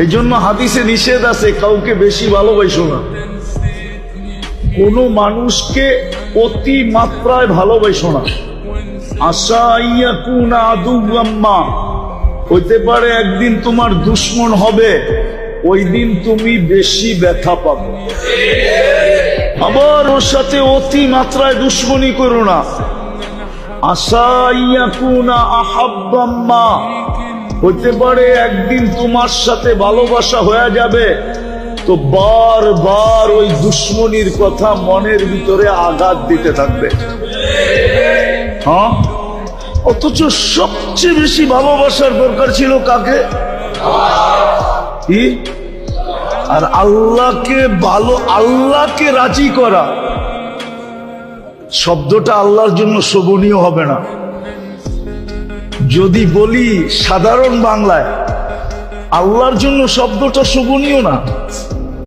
এই জন্য হাদিসে নিষেধ আছে কাউকে বেশি ভালোবাসো না, কোন মানুষকে অতি মাত্রায় ভালোবাসো না। আশা ইয়াকুনা আদুওয়াম্মা, হইতে পারে একদিন তোমার দুশমন হবে, ওই দিন তুমি বেশি ব্যথা পাবে। আবার ওর সাথে অতি মাত্রায় দুশমনি করো না। আশা ইয়াকুনা আহাব্বাম্মা, হইতে পারে একদিন তোমার সাথে ভালোবাসা হয়ে যাবে, তো বারবার ওই দুশমনির কথা মনের ভিতরে আঘাত দিতে থাকবে। হ্যাঁ, অথচ সবচেয়ে বেশি ভালোবাসার দরকার ছিল কাকে? কি? আর আল্লাহকে রাজি করা শব্দটা আল্লাহর জন্য শোভনীয় হবে না। যদি বলি সাধারণ বাংলায়, আল্লাহর জন্য শব্দটা শোভনীয় না।